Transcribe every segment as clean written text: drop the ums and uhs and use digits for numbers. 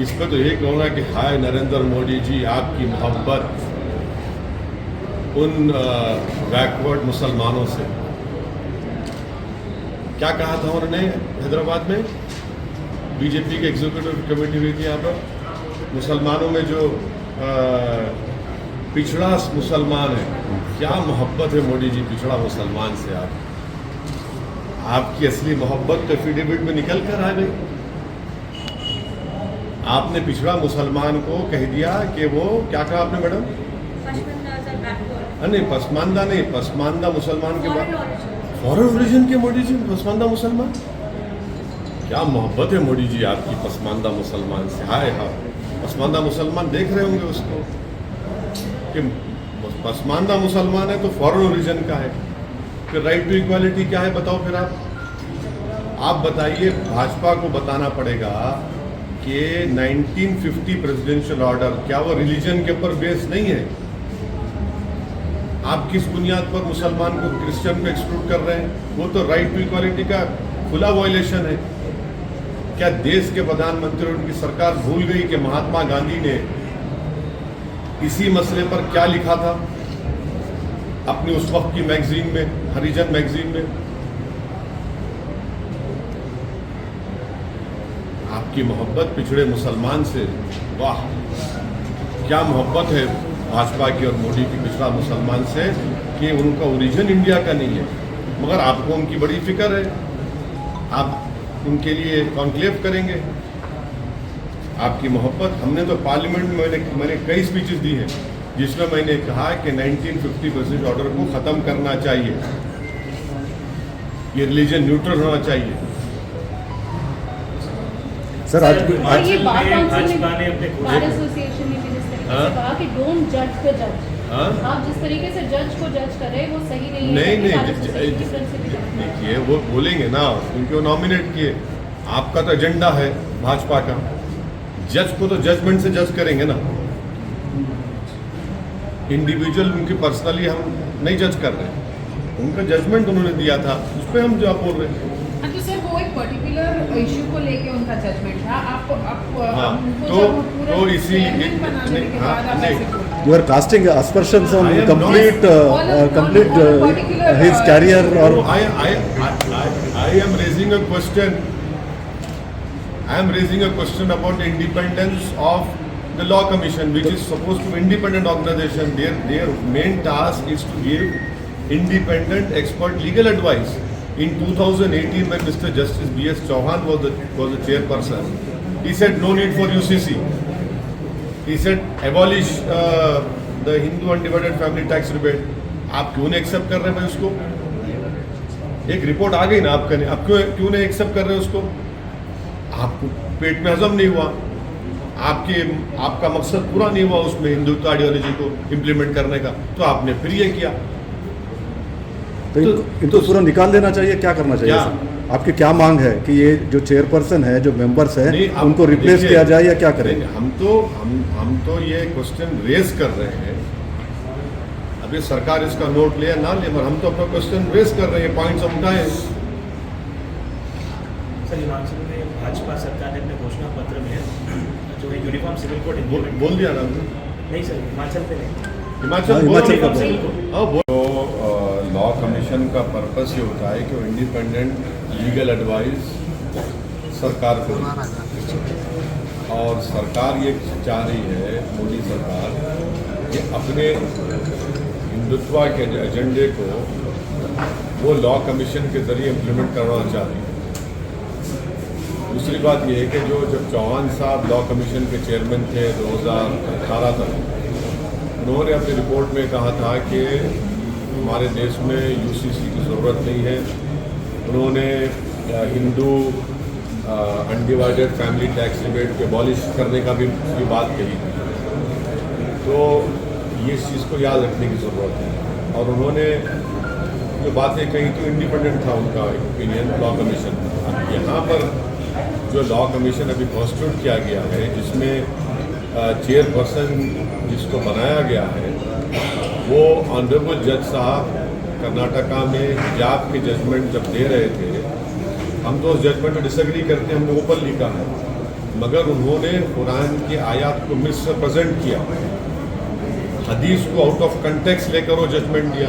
इस पर तो ये कहूँगा कि हाय नरेंद्र मोदी जी, आपकी मोहब्बत उन बैकवर्ड मुसलमानों से। क्या कहा था उन्होंने हैदराबाद में? बीजेपी की एग्जीक्यूटिव कमेटी हुई थी यहाँ पर, मुसलमानों में जो पिछड़ा मुसलमान है, क्या मोहब्बत है मोदी जी पिछड़ा मुसलमान से। आपकी असली मोहब्बत तो एफिडेविट में निकल कर आ गई। आपने पिछड़ा मुसलमान को कह दिया कि वो क्या कहा आपने मैडम? नहीं, पसमानदा नहीं, पसमानदा मुसलमान के बाद फॉरेन ओरिजिन के मोदी जी पसमानदा मुसलमान। क्या मोहब्बत है मोदी जी आपकी पसमानदा मुसलमान से। हाय हाँ, पसमानदा मुसलमान देख रहे होंगे उसको कि पसमानदा मुसलमान है तो फॉरेन ओरिजिन का है। फिर राइट टू इक्वालिटी क्या है बताओ। फिर आप बताइए, भाजपा को बताना पड़ेगा कि 1950 प्रेसिडेंशियल ऑर्डर क्या वो रिलीजन के ऊपर बेस नहीं है? आप किस बुनियाद पर मुसलमान को क्रिश्चियन को एक्सक्लूड कर रहे हैं? वो तो राइट टू इक्वालिटी का खुला वायलेशन है। क्या देश के प्रधानमंत्री और उनकी सरकार भूल गई कि महात्मा गांधी ने इसी मसले पर क्या लिखा था अपनी उस वक्त की मैगजीन में, हरिजन मैगजीन में? आपकी मोहब्बत पिछड़े मुसलमान से, वाह क्या मोहब्बत है भाजपा की और मोदी की पिछड़ा मुसलमान से कि उनका ओरिजिन इंडिया का नहीं है, मगर आपको उनकी बड़ी फिक्र है। आप उनके लिए कॉन्क्लेव करेंगे। आपकी मोहब्बत, हमने तो पार्लियामेंट में मैंने कई स्पीचेस दी हैं जिसमें मैंने कहा कि 1950 प्रेसिडेंट ऑर्डर को ख़त्म करना चाहिए, ये रिलीजन न्यूट्रल होना चाहिए। सर आज ये भाजपा ने अपने बार एसोसिएशन ने भी जिस तरीके से कहा कि डोंट जज द जज, आप जिस तरीके से जज को जज कर रहे हैं वो सही नहीं है। नहीं, देखिए वो बोलेंगे ना क्योंकि वो नॉमिनेट किए। आपका तो एजेंडा है भाजपा का, जज को तो जजमेंट से जज करेंगे ना, इंडिविजुअल उनकी पर्सनली हम नहीं जज कर रहे। उनका जजमेंट उन्होंने दिया था, उस पर हम जो बोल रहे हैं। तो सर वो एक पर्टिकुलर इशू को लेके उनका जजमेंट था। तो इसी you are casting aspersions on complete his career or I am raising a question. I am raising a question about the independence of the Law Commission, which is supposed to be independent organization. Their main task is to give independent expert legal advice. In 2018, when Mr. Justice B.S. Chauhan was the chairperson, he said no need for UCC. He said abolish the Hindu undivided family tax rebate. आप क्यों नहीं accept कर रहे भाई उसको? एक report आ गई ना आपका, आप क्यों नहीं एक्सेप्ट कर रहे उसको? आपको पेट में हजम नहीं हुआ, आपका मकसद पूरा नहीं हुआ उसमें हिंदुत्व आइडियोलॉजी को इम्प्लीमेंट करने का, तो आपने फिर ये किया। तो इनको पूरा निकाल देना चाहिए, क्या करना चाहिए? आपकी क्या मांग है कि ये जो चेयरपर्सन है, जो मेंबर्स है, उनको रिप्लेस किया जाए या क्या करें? हम तो ये क्वेश्चन रेज कर रहे हैं। अभी सरकार इसका नोट ले या ना ले, मगर हम तो अपना क्वेश्चन रेज कर रहे हैं, पॉइंट्स हम उठाए। सर हिमाचल में भाजपा सरकार ने अपने घोषणा पत्र में जो है यूनिफॉर्म सिविल कोड बोल दिया ना? नहीं सर, हिमाचल पे नहीं, हिमाचल लॉ कमीशन का पर्पस ये होता है कि वो इंडिपेंडेंट लीगल एडवाइस सरकार को दे। और सरकार ये चाह रही है, मोदी सरकार, कि अपने हिंदुत्व के एजेंडे को वो लॉ कमीशन के जरिए इम्प्लीमेंट करवाना चाह रही है। दूसरी बात ये है कि जब चौहान साहब लॉ कमीशन के चेयरमैन थे 2018 तक, उन्होंने अपनी रिपोर्ट में कहा था कि हमारे देश में यूसीसी की ज़रूरत नहीं है। उन्होंने Hindu undivided family tax rebate के अबॉलिश करने का भी बात कही थी। तो ये इस चीज़ को याद रखने की ज़रूरत है। और उन्होंने जो बातें कही थी इंडिपेंडेंट था उनका ओपिनियन लॉ कमीशन। अब यहाँ पर जो लॉ कमीशन अभी कॉन्स्टिट्यूट किया गया है, जिसमें चेयरपर्सन जिसको बनाया गया है वो ऑनरेबल जज साहब कर्नाटका में हिजाब के जजमेंट जब दे रहे थे, हम तो उस जजमेंट में डिसएग्री करते हैं, हमने ओपन लिखा है। मगर उन्होंने कुरान की आयत को मिसप्रेजेंट किया, हदीस को आउट ऑफ कंटेक्स्ट लेकर वो जजमेंट दिया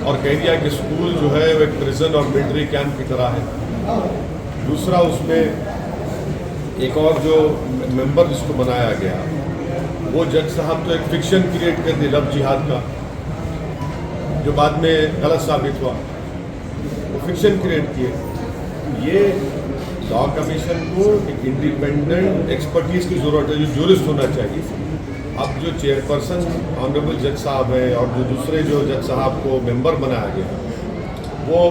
और कह दिया कि स्कूल जो है वो एक प्रिजन और मिलिट्री कैंप की तरह है। दूसरा, उसमें एक और जो मेंबर जिसको बनाया गया, वो जज साहब तो एक फिक्शन क्रिएट कर दी लव जिहाद का, जो बाद में गलत साबित हुआ। वो फिक्शन क्रिएट किए। ये लॉ कमीशन को एक इंडिपेंडेंट एक्सपर्टीज की ज़रूरत है, जो जूरिस्ट होना चाहिए। अब जो चेयरपर्सन ऑनरेबल जज साहब है और जो दूसरे जो जज साहब को मेंबर बनाया गया, वो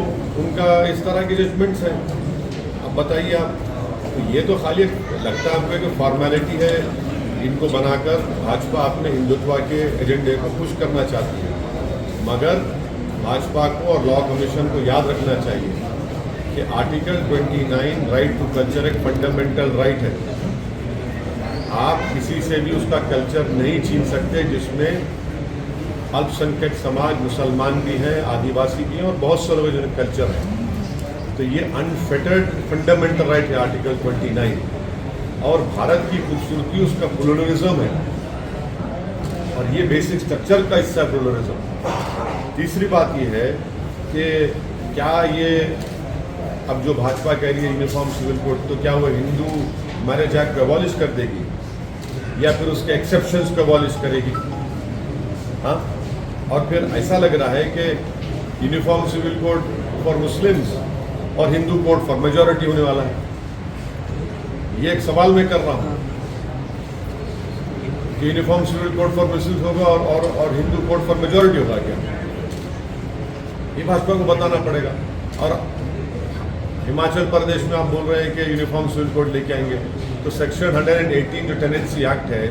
उनका इस तरह की जजमेंट्स हैं। अब बताइए आप, तो ये तो खाली लगता है आपको कि फॉर्मेलिटी है, इनको बनाकर भाजपा अपने हिंदुत्व के एजेंडे को पुश करना चाहती है। मगर भाजपा को और लॉ कमीशन को याद रखना चाहिए कि आर्टिकल 29 राइट टू कल्चर एक फंडामेंटल राइट है। आप किसी से भी उसका कल्चर नहीं छीन सकते, जिसमें अल्पसंख्यक समाज, मुसलमान भी हैं, आदिवासी भी हैं और बहुत सार्वजनिक कल्चर है। तो ये अनफेटर्ड फंडामेंटल राइट है आर्टिकल 29, और भारत की खूबसूरती उसका प्लुरलिज्म है, और ये बेसिक स्ट्रक्चर का हिस्सा है प्लुरलिज्म। तीसरी बात ये है कि क्या ये अब जो भाजपा कह रही है यूनिफॉर्म सिविल कोड, तो क्या वो हिंदू मैरिज एक्ट को अबॉलिश कर देगी या फिर उसके एक्सेप्शंस को अबॉलिश करेगी? हाँ, और फिर ऐसा लग रहा है कि uniform civil code for Muslims और हिंदू कोड फॉर मेजॉरिटी होने वाला है। ये एक सवाल मैं कर रहा हूँ कि uniform civil code for Muslims होगा और हिंदू कोड फॉर मेजॉरिटी होगा क्या? ये भाजपा को बताना पड़ेगा। और हिमाचल प्रदेश में आप बोल रहे हैं कि यूनिफॉर्म सिविल कोड लेके आएंगे, तो सेक्शन 118 जो टेनेंसी एक्ट है,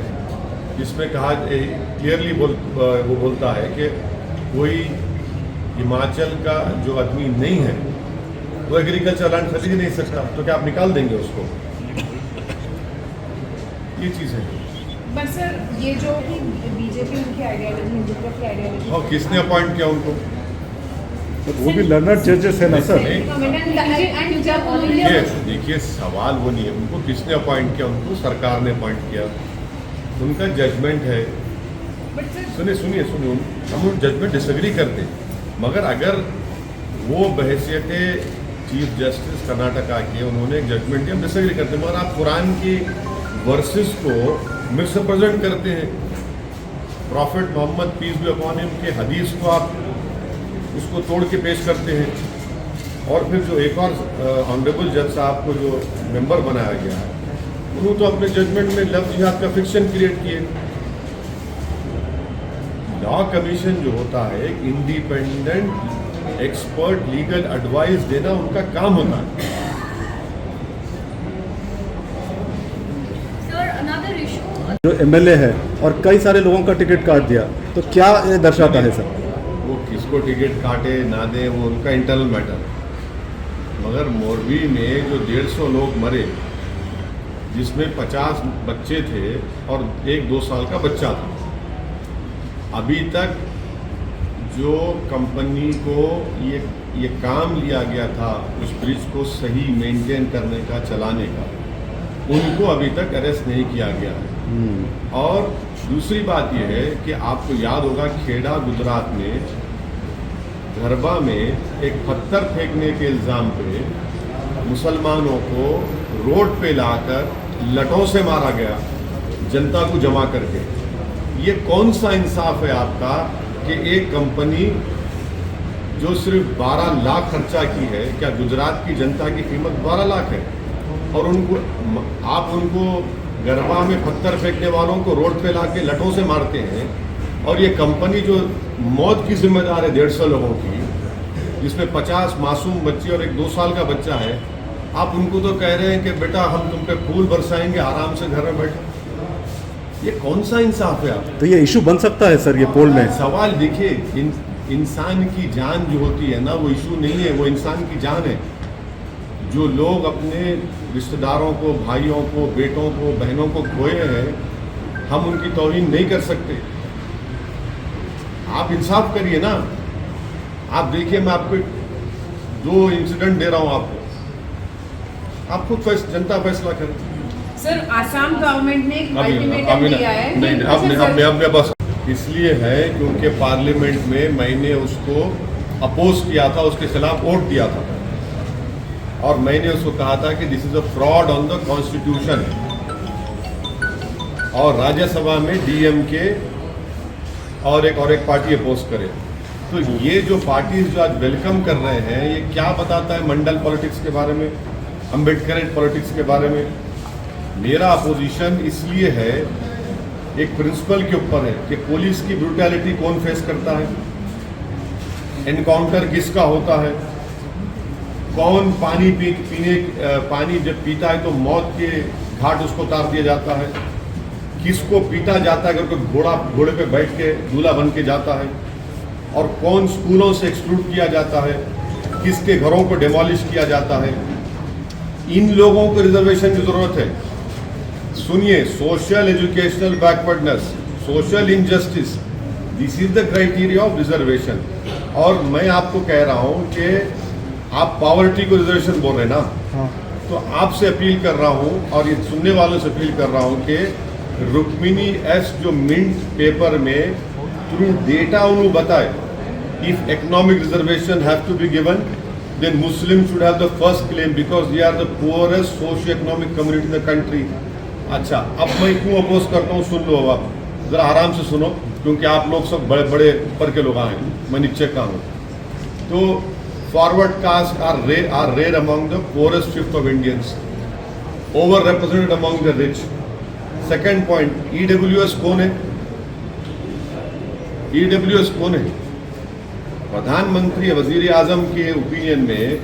जिसमें कहा क्लियरली वो बोलता है कि कोई हिमाचल का जो आदमी नहीं है वो एग्रीकल्चर लैंड खरीद नहीं सकता, तो क्या आप निकाल देंगे उसको? ये चीज़ है। बट सर, ये जो कि बीजेपी उनकी आइडियोलॉजी, हिंदुत्व की आइडियोलॉजी, और किसने अपॉइंट किया उनको? तो वो भी लर्नर जजेस है ना सर। देखिए, सवाल वो नहीं है उनको किसने अपॉइंट किया, उनको सरकार ने अपॉइंट किया, उनका जजमेंट है। सुनिए हम उन जजमेंट डिसएग्री करते, मगर अगर वो बहैसियत चीफ जस्टिस कर्नाटका के उन्होंने एक जजमेंट दिया, हम डिसएग्री करते, मगर आप कुरान की वर्सेस को मिसप्रेजेंट करते हैं। Prophet Muhammad peace be upon him के हदीस को आप उसको तोड़ के पेश करते हैं। और फिर जो एक और ऑनरेबल जज साहब को जो मेंबर बनाया गया है, उन्होंने तो अपने जजमेंट में लव जिहाद का फिक्शन क्रिएट किए। लॉ कमीशन जो होता है, एक इंडिपेंडेंट एक्सपर्ट लीगल एडवाइस देना उनका काम होता है। जो एमएलए है और कई सारे लोगों का टिकट काट दिया, तो क्या ये दर्शाता है सर? वो किसको टिकट काटे ना दे, वो उनका इंटरनल मैटर। मगर मोरबी में जो 150 लोग मरे, जिसमें 50 बच्चे थे और 1-2 साल का बच्चा था, अभी तक जो कंपनी को ये काम लिया गया था उस ब्रिज को सही मेंटेन करने का, चलाने का, उनको अभी तक अरेस्ट नहीं किया गया है। और दूसरी बात यह है कि आपको याद होगा, खेड़ा गुजरात में गरबा में एक पत्थर फेंकने के इल्ज़ाम पे मुसलमानों को रोड पे लाकर लठों से मारा गया, जनता को जमा करके। ये कौन सा इंसाफ है आपका कि एक कंपनी जो सिर्फ 12 लाख खर्चा की है, क्या गुजरात की जनता की कीमत 12 लाख है, और आप उनको गरबा में पत्थर फेंकने वालों को रोड पे लाके लठों से मारते हैं, और ये कंपनी जो मौत की जिम्मेदार है 150 लोगों की, जिसमें 50 मासूम बच्चे और एक 2 साल का बच्चा है, आप उनको तो कह रहे हैं कि बेटा हम तुम पे फूल बरसाएंगे, आराम से घर में बैठो। ये कौन सा इंसाफ है आप? तो ये इशू बन सकता है सर ये पोल में? सवाल देखिए, इंसान की जान जो होती है ना, वो इशू नहीं है, वो इंसान की जान है। जो लोग अपने रिश्तेदारों को, भाइयों को, बेटों को, बहनों को खोए हैं, हम उनकी तौहीन नहीं कर सकते। आप इंसाफ करिए ना। आप देखिए, मैं आपको 2 इंसिडेंट दे रहा हूं आपको, आप खुद जनता फैसला करें। सर आसाम गवर्नमेंट ने एक अल्टीमेटम दिया है नहीं, अब मैं बस इसलिए है क्योंकि पार्लियामेंट में मैंने उसको अपोज किया था, उसके खिलाफ वोट दिया था और मैंने उसको कहा था कि this is a fraud on the constitution. और राज्यसभा में डीएमके और एक पार्टी अपोज करे। तो ये जो पार्टीज जो आज वेलकम कर रहे हैं, ये क्या बताता है मंडल पॉलिटिक्स के बारे में, अम्बेडकरेट पॉलिटिक्स के बारे में। मेरा अपोजिशन इसलिए है, एक प्रिंसिपल के ऊपर है कि पुलिस की ब्रूटैलिटी कौन फेस करता है, एनकाउंटर किसका होता है, कौन पानी जब पीता है तो मौत के घाट उसको उतार दिया जाता है, किसको पीटा जाता है अगर कोई घोड़े पे बैठ के दूल्हा बन के जाता है, और कौन स्कूलों से एक्सक्लूड किया जाता है, किसके घरों को डिमोलिश किया जाता है। इन लोगों को रिजर्वेशन की जरूरत है। सुनिए, social educational backwardness, social injustice, this is the criteria of reservation. और मैं आपको कह रहा हूं कि आप पॉवर्टी को रिजर्वेशन बोल रहे हैं ना, हाँ। तो आपसे अपील कर रहा हूं और ये सुनने वालों से अपील कर रहा हूं कि रुक्मिणी एस जो मिंट पेपर में थ्रू डेटा उन्होंने बताए, if economic reservation have to be given then Muslims should have the first claim because they are the poorest socio-economic community in the country। अच्छा, अब मैं क्यों अपोज करता हूँ, सुन लो। अब आप जरा आराम से सुनो, क्योंकि आप लोग सब बड़े बड़े ऊपर के लोग आए हैं, मैं नीचे का हूँ। तो forward caste are rare among the poorest fifth of Indians, over represented among the rich. Second point, EWS कौन है? ईडब्ल्यूएस कौन है? प्रधानमंत्री वजीर आजम के ओपिनियन में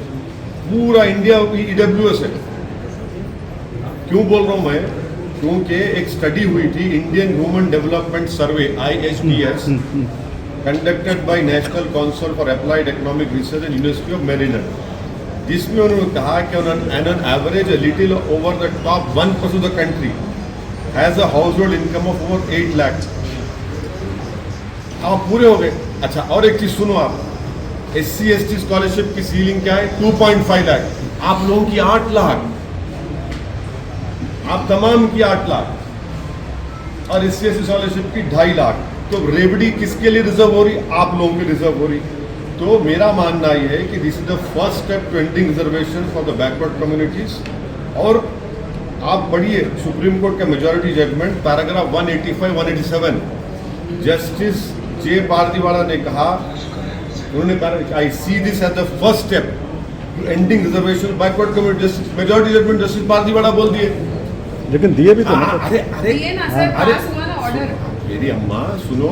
पूरा इंडिया ईडब्ल्यूएस है। क्यों बोल रहा हूं मैं? क्योंकि एक स्टडी हुई थी, Indian human development survey IHDS, conducted by national council for applied economic research and university of Maryland, जिसमें उन्होंने कहा कि on average little over the top 1% of the country has a house hold income of over 8 lakh. आप पूरे हो गए। अच्छा, और एक चीज सुनो आप, SC/ST स्कॉलरशिप की सीलिंग क्या है? 2.5 लाख। आप लोगों की 8 लाख, आप तमाम की 8 लाख, और SC/ST स्कॉलरशिप की 2.5 लाख। तो रेवड़ी किसके लिए रिजर्व हो रही? आप लोगों की रिजर्व हो रही। तो मेरा मानना यह है कि this is the first step to ending reservation for the backward communities. और आप पढ़िए सुप्रीम कोर्ट का majority judgment, paragraph 185, 187, justice J Pardiwala ने कहा, उन्होंने कहा I see this as the first step to ending reservation backward community. Majority judgment justice Pardiwala बोल दिए, लेकिन दिए भी तो ना। दिए ना सर, पास हुआ ना ऑर्डर। मेरी अम्मा सुनो,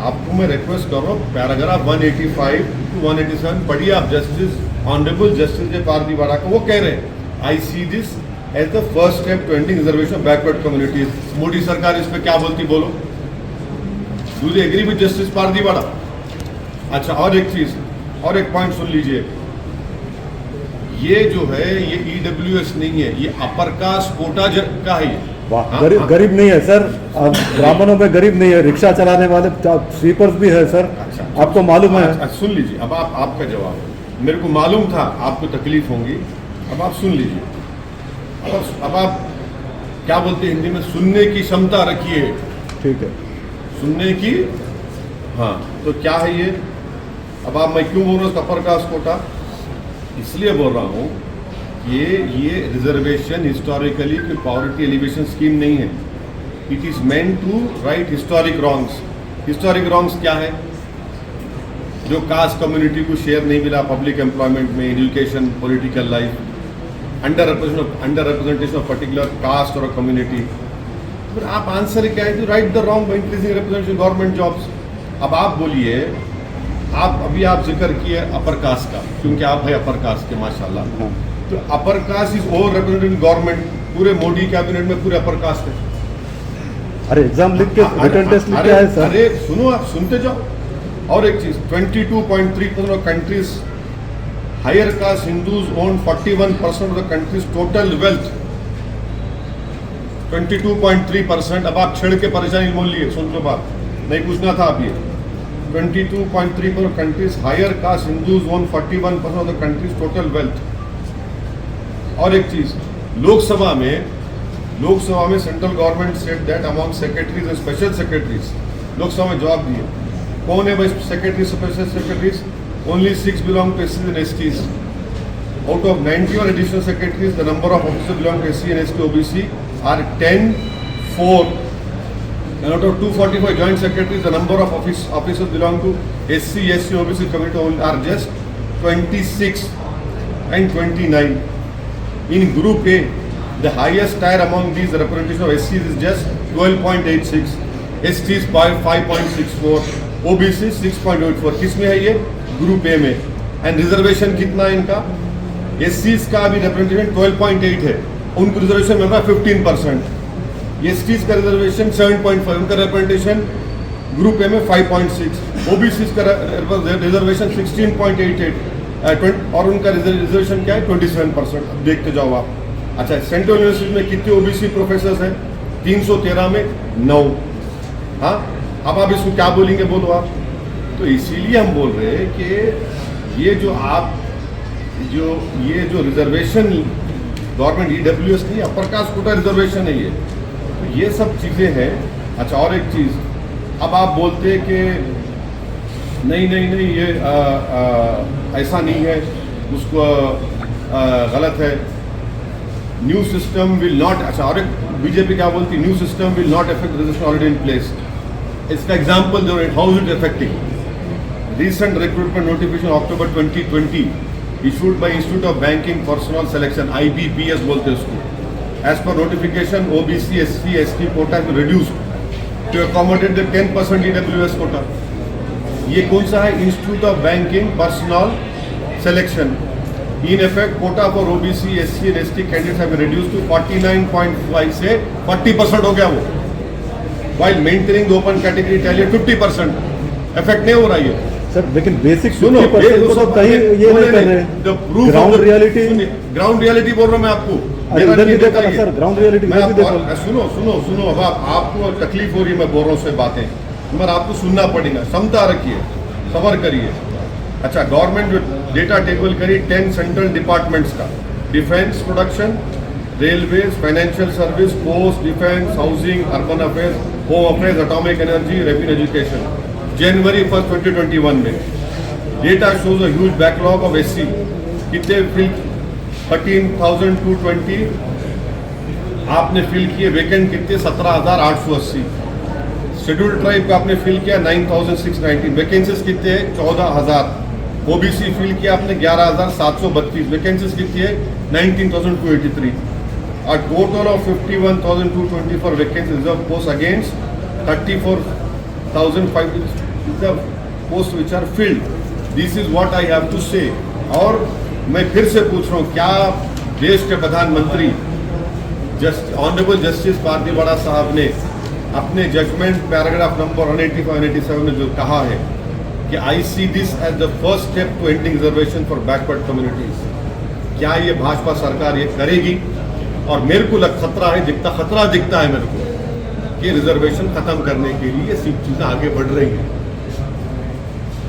आपको मैं रिक्वेस्ट कर रहा हूँ, पैराग्राफ 185 to 187 पढ़िए आप, justice honourable justice J Pardiwala को। वो कह रहे हैं I see this as the first step to ending reservation backward communities. Modi सरकार इस पर क्या बोलती, बोलो? Do they agree with justice Pardiwala? अच्छा, और एक चीज, और एक पॉइंट सुन लीजिए, ये जो है ये EWS नहीं है, ये अपर कास्ट कोटा का है। वाह, गरीब नहीं है सर, अब ब्राह्मणों में गरीब नहीं है, रिक्शा चलाने वाले स्वीपर्स भी है सर। अच्छा, आपको मालूम है? अच्छा, सुन लीजिए, अब आपका जवाब मेरे को मालूम था आपको तकलीफ होंगी, अब आप सुन लीजिए। अब आप क्या बोलते हैं हिंदी में, सुनने की क्षमता रखिए। ठीक है, सुनने की। हाँ, तो क्या है ये? अब आप, मैं क्यों बोल रहा हूँ अपर कास्ट कोटा? इसलिए बोल रहा हूँ ये रिजर्वेशन हिस्टोरिकली कोई पॉवर्टी एलिवेशन स्कीम नहीं है। It is meant to right historic wrongs. Historic wrongs क्या है? जो कास्ट कम्युनिटी को शेयर नहीं मिला पब्लिक एम्प्लॉयमेंट में, education, political life, under representation of particular caste और कम्युनिटी। फिर आप आंसर क्या है? To right the wrong by increasing representation government jobs. अब आप बोलिए, अभी आप जिक्र किए अपर कास्ट का, क्योंकि आप है अपर कास्ट के माशाल्लाह। तो upper caste is over represented in government. पूरे मोदी कैबिनेट में पूरे अपर कास्ट है। अरे एग्जाम लिख के रिटर्न टेस्ट लिख के आए सर। अरे सुनो, आप सुनते जाओ। और एक चीज, 22.3% of country's higher caste Hindus own 41% of the country's total wealth. 22.3%। अब आप छिड़ के परेशानी बोल लिए, सुन लो बात, नहीं पूछना था आप ये। 22.3% of countries higher caste Hindus own 41% of the country's total wealth। और एक चीज, लोकसभा में लोकसभा में central government said that among secretaries and special secretaries, Lok Sabha में जवाब दिए कौन है भाई secretary special secretaries, only 6 belong to एससीज and STs. Out of 91 additional secretaries, the number of officers belong to SC and ST OBC are 10, 4. And out of 245 joint secretaries, the number of officers belong to SC, SC, OBC community are just 26 and 29. In Group A, the highest tier among these, the representation of SCs is just 12.86, STs by 5.64, OBC 6.84. किस में है ये? Group A में. And reservation कितना है इनका? एससीज का भी रिप्रेजेंटेशन 12.8 है, उनको रिजर्वेशन मिल रहा है 15%, एसटीज का रिजर्वेशन 7.5, उनका रिप्रेजेंटेशन ग्रुप ए में 5.6, ओबीसीज का रिजर्वेशन 16.88 और उनका रिजर्वेशन क्या है 27%। अब देखते जाओ आप। अच्छा, सेंट्रल यूनिवर्सिटी में कितने ओबीसी प्रोफेसर हैं? 313 में 9। हाँ, अब आप इसको क्या बोलेंगे, बोलो आप। तो इसीलिए हम बोल रहे हैं कि ये जो रिजर्वेशन गवर्नमेंट ईडब्ल्यूएस नहीं, अपर कास्ट कोटा रिजर्वेशन है ये, तो ये सब चीज़ें हैं। अच्छा, और एक चीज़, अब आप बोलते कि नहीं ये ऐसा नहीं है, उसको गलत है, न्यू सिस्टम विल नॉट। अच्छा, और एक बीजेपी क्या बोलती, new system will not affect reservation already in place. इसका एग्जाम्पल दो, how is it affecting? Recent recruitment notification October 2020 issued by Institute of Banking Personnel Selection, IBPS बोलते हैं उसको. As per notification, OBC, SC, ST quota has been reduced to accommodate the 10% EWS quota. ये कौन सा है? Institute of Banking Personnel Selection. In effect, quota for OBC, SC and ST candidates have been reduced to 49.5 से 40% हो गया वो. While maintaining the open category tally at 50%. Effect नहीं हो रहा है सर, लेकिन बेसिक सुनो, 50% को तो कहीं ये नहीं कर रहे। ग्राउंड रियलिटी बोल रहा हूँ मैं आपको। इधर भी देखा ना सर, ग्राउंड रियलिटी मैं सुनो अब आपको तकलीफ हो रही है, मैं बोल रहा हूँ से बातें, मगर आपको सुनना पड़ेगा, क्षमता रखिए, सबर करिए। अच्छा, गवर्नमेंट जो डेटा टेबल करी 10 सेंट्रल डिपार्टमेंट्स का, defence production, railways, financial service, post, defence, housing, urban affairs, home affairs, atomic energy, revenue, education, जनवरी 1, 2021 में data shows a huge backlog of SC. कितने फिल? 13,220 आपने फिल किए। वैकेंट कितने? 17,880। Scheduled tribe का आपने फिल किया 9,619। वैकेंसीज कितने हैं? 14,000। ओबीसी फिल किया आपने 11,732। वैकेंसीज कितनी है? 19,283। A total of 51,220 for vacancies reserved posts against 34,500 the posts which are filled. This is what I have to say. और मैं फिर से पूछ रहा हूँ, क्या देश के प्रधानमंत्री ऑनरेबल जस्टिस पार्दीवाड़ा साहब ने अपने जजमेंट पैराग्राफ नंबर 185-187 में जो कहा है कि I see this as the first step to ending reservation for backward communities, क्या ये भाजपा सरकार ये करेगी? और मेरे को खतरा दिखता है मेरे को कि रिजर्वेशन खत्म करने के लिए सब चीज़ें आगे बढ़ रही हैं।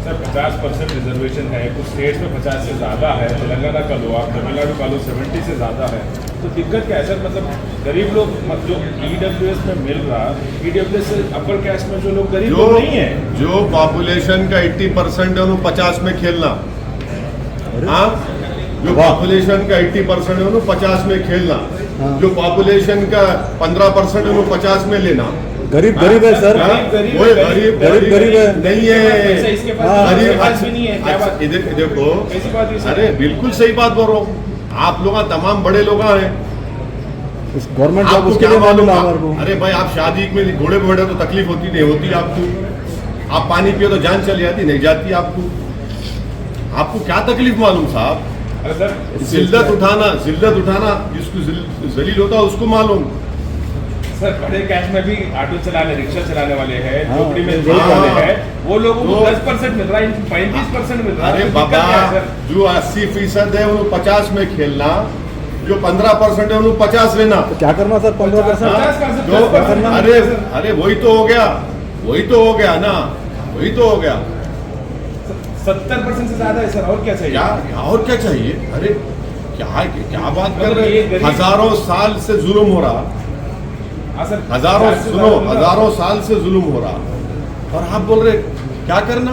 सर 50% रिजर्वेशन है, कुछ स्टेट्स में 50 से ज़्यादा है, तेलंगाना का लो, आप तमिलनाडु का लो 70 से ज़्यादा है, तो दिक्कत क्या है सर? मतलब गरीब लोग जो ईडब्ल्यूएस में मिल रहा, ईडब्ल्यूएस से अपर कास्ट में जो लोग गरीब लोग नहीं है, जो पॉपुलेशन का 80% है उन्होंने 50 में खेलना। हाँ, जो पॉपुलेशन का 80% है उन्होंने 50 में खेलना, जो पॉपुलेशन का 15% है उन्होंने 50 में लेना। गरीब है सर, गरीब है नहीं है, गरीब इधर देखो, अरे बिल्कुल सही बात बोल रहा हूँ। आप लोग तमाम बड़े लोग हैं, गवर्नमेंट जॉब आपको क्या मालूम? अरे भाई, आप शादी में घोड़े पे बैठे तो तकलीफ होती नहीं होती आपको? आप पानी पियो तो जान चली जाती नहीं जाती आपको क्या तकलीफ मालूम साहब? जिल्लत उठाना जिसको जलील होता है उसको मालूम। सर बड़े कैश में भी ऑटो चलाने, रिक्शा चलाने वाले हैं, झोपड़ी में रहने वाले हैं, वो लोगों को 10% मिल रहा है, 35% मिल रहा है। अरे बाबा, जो 80% है उन्होंने 50 में खेलना, जो 15% है उन्होंने 50 लेना। तो क्या करना सर? 15%? अरे वही तो हो गया ना, वही तो हो गया। 70% से ज्यादा है सर, और क्या चाहिए? और क्या चाहिए? अरे क्या बात कर रहे हैं? हजारों साल से जुल्म हो रहा, हाँ सर, हजारों 50 से सुनो ज्यादा होगा। हजारों साल से जुल्म हो रहा, और आप बोल रहे क्या करना।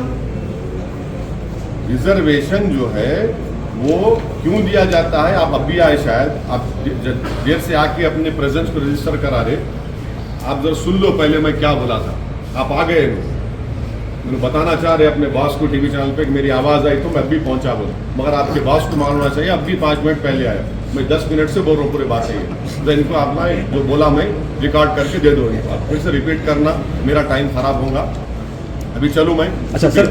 रिजर्वेशन जो है वो क्यों दिया जाता है, आप अभी आए शायद, आप देर से आके अपने प्रेजेंस को रजिस्टर करा रहे, आप जरा सुन लो पहले मैं क्या बोला था। आप आ गए, मैंने बताना चाह रहे अपने बॉस को टीवी चैनल पे कि मेरी आवाज़ आई तो मैं अभी पहुंचा बोल, मगर आपके बॉस को मालूम होना चाहिए अभी 5 मिनट पहले आया, मैं 10 मिनट से बोल रहा हूँ पूरी बात है। तो इनको अपना जो बोला मैं रिकॉर्ड करके दे दो इनको, आप फिर से रिपीट करना, मेरा टाइम खराब होगा। अभी चलूँ मैं। अच्छा सर।